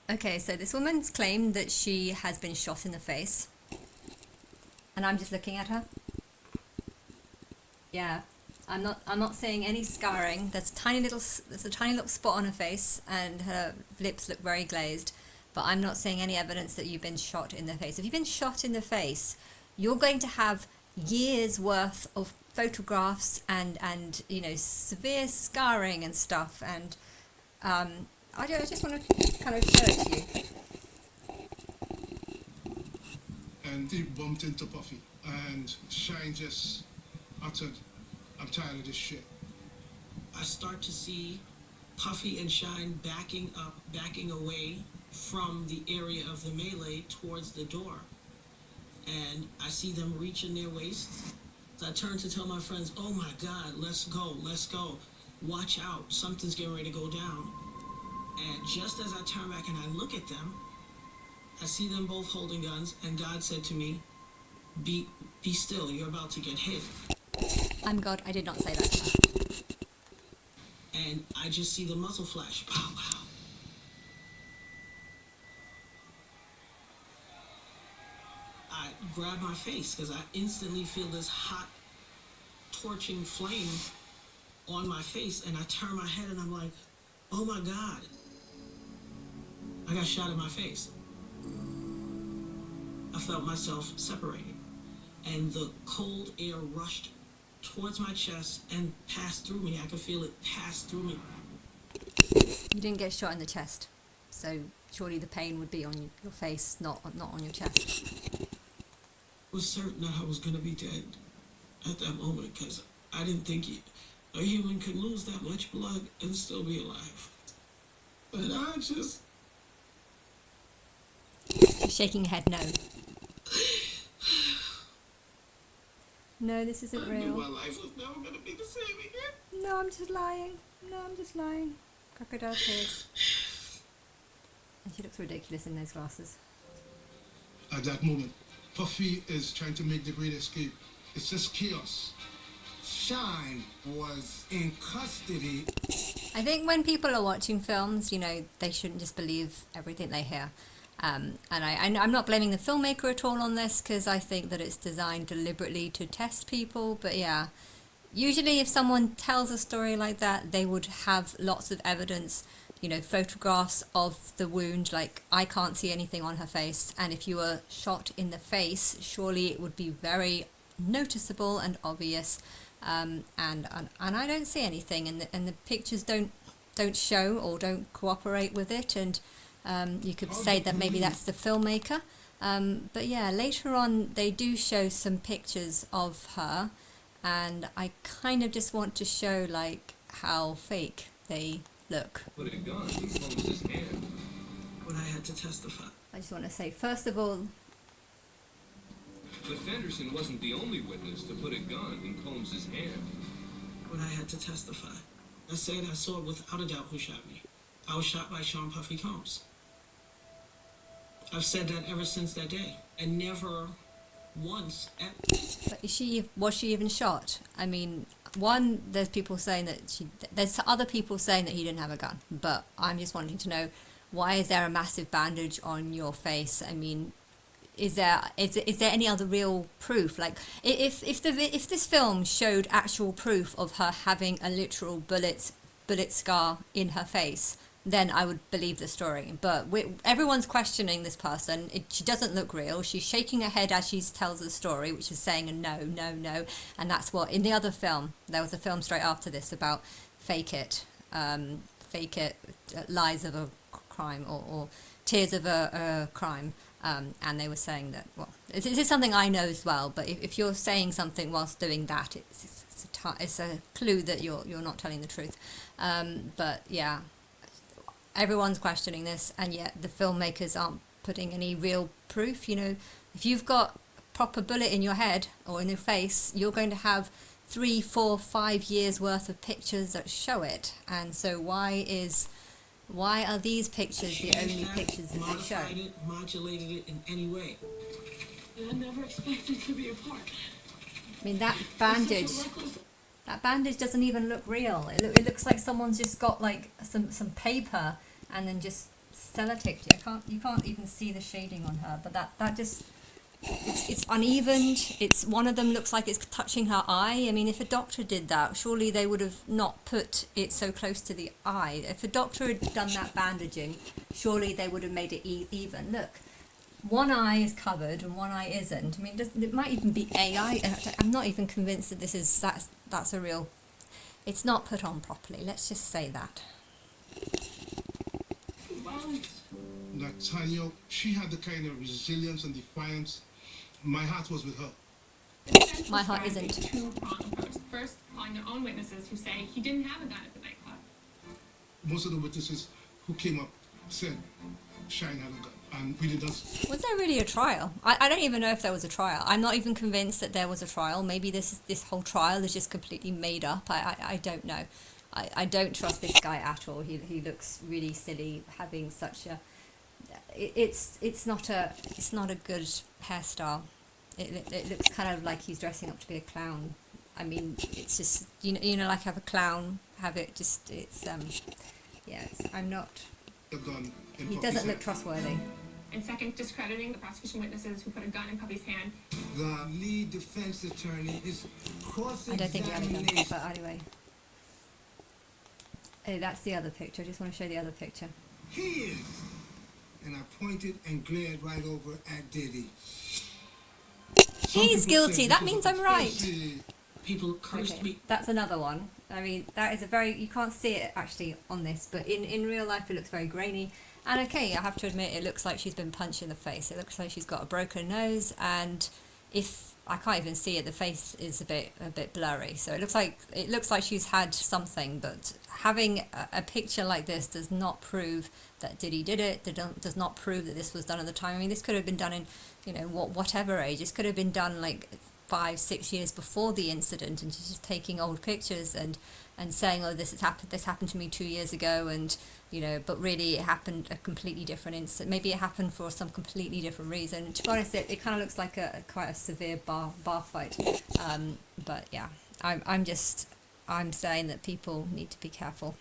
Okay, so this woman's claimed that she has been shot in the face, and I'm just looking at her. Yeah, I'm not seeing any scarring. There's a tiny little spot on her face, and her lips look very glazed. But I'm not seeing any evidence that you've been shot in the face. If you've been shot in the face, you're going to have years worth of photographs and severe scarring and stuff. And I just want to kind of show it to you. And he bumped into Puffy, and Shine just uttered, "I'm tired of this shit." I start to see Puffy and Shine backing up, backing away from the area of the melee towards the door. And I see them reaching their waists. So I turn to tell my friends, "Oh my God, let's go, let's go. Watch out, something's getting ready to go down." And just as I turn back and I look at them, I see them both holding guns, and God said to me, be still, you're about to get hit. I'm God, I did not say that. And I just see the muzzle flash. Pow, pow. I grab my face because I instantly feel this hot, torching flame on my face, and I turn my head and I'm like, oh my God, I got shot in my face. I felt myself separating, and the cold air rushed towards my chest and passed through me. I could feel it pass through me. You didn't get shot in the chest, so surely the pain would be on your face, not on your chest. I was certain that I was going to be dead at that moment, because I didn't think a human could lose that much blood and still be alive. But I just... You're shaking your head no. No, this isn't I real. knew my life was never going to be the same again. No, I'm just lying. No, I'm just lying. Crocodile tears. And she looks ridiculous in those glasses. At that moment, Puffy is trying to make the great escape. It's just chaos. Shine was in custody. I think when people are watching films, they shouldn't just believe everything they hear. And I'm not blaming the filmmaker at all on this, because I think that it's designed deliberately to test people. But yeah, usually if someone tells a story like that, they would have lots of evidence, photographs of the wound. Like, I can't see anything on her face, and if you were shot in the face, surely it would be very noticeable and obvious. And I don't see anything, and the pictures don't show or don't cooperate with it. And you could say that maybe that's the filmmaker. But yeah, later on they do show some pictures of her, and I kind of just want to show like how fake they look. Put a gun in Holmes's hand. When I had to testify. I just want to say, first of all, But Fenderson wasn't the only witness to put a gun in Holmes's hand. When I had to testify, I said I saw without a doubt who shot me. I was shot by Sean Puffy Combs. I've said that ever since that day, and never once. but was she even shot? I mean, one, there's people saying that there's other people saying that he didn't have a gun, but I'm just wanting to know, why is there a massive bandage on your face? I mean, is there any other real proof? Like, if this film showed actual proof of her having a literal bullet scar in her face, then I would believe the story. But everyone's questioning this person. She doesn't look real. She's shaking her head as she tells the story, which is saying a no, no, no. And that's what, in the other film, there was a film straight after this about fake it, lies of a crime, or tears of a crime. And they were saying that, well, this is something I know as well, but if you're saying something whilst doing that, it's a clue that you're not telling the truth. But yeah, everyone's questioning this, and yet the filmmakers aren't putting any real proof. If you've got a proper bullet in your head or in your face, you're going to have 3, 4, 5 years worth of pictures that show it. And so why are these pictures the only pictures that they show? Modified it, modulated it in any way. I never expected to be a part. I mean, that bandage doesn't even look real. It looks like someone's just got like some paper and then just sellotape. You can't even see the shading on her, but that just it's unevened. It's one of them looks like it's touching her eye. I mean, if a doctor did that, surely they would have not put it so close to the eye. If a doctor had done that bandaging, surely they would have made it even. Look, one eye is covered and one eye isn't. I mean, it might even be AI. I'm not even convinced that that's a real. It's not put on properly. Let's just say that. Nathaniel, she had the kind of resilience and defiance. My heart was with her. My heart isn't. A two-pronged approach. First, calling their own witnesses who say he didn't have a gun at the nightclub. Most of the witnesses who came up said Shine had a gun, and really does. Was there really a trial? I don't even know if there was a trial. I'm not even convinced that there was a trial. Maybe this whole trial is just completely made up. I don't know. I don't trust this guy at all. He looks really silly having such a. It's not a good hairstyle. It looks kind of like he's dressing up to be a clown. I mean, it's just like have a clown, have it just I'm not. A gun in He Puffy's doesn't look hand. trustworthy. And second, discrediting the prosecution witnesses who put a gun in Puppy's hand. The lead defense attorney is I don't think he had a gun, cross-examination. but anyway. Oh, that's the other picture. I just want to show the other picture. He is. And I pointed and glared right over at Diddy. Some He's people guilty. said That because means of I'm the right. fancy- People cursed Okay, me. that's another one. I mean, that is a very, you can't see it actually on this, but in real life it looks very grainy. And okay, I have to admit, it looks like she's been punched in the face. It looks like she's got a broken nose, and if I can't even see it, the face is a bit blurry. So it looks like she's had something, but having a picture like this does not prove that Diddy did it. Does not prove that this was done at the time. I mean, this could have been done in, whatever age. This could have been done like 5-6 years before the incident, and she's just taking old pictures and saying, oh, this happened to me 2 years ago, and but really it happened a completely different incident. Maybe it happened for some completely different reason. To be honest, it kind of looks like quite a severe bar fight. But yeah, I'm saying that people need to be careful.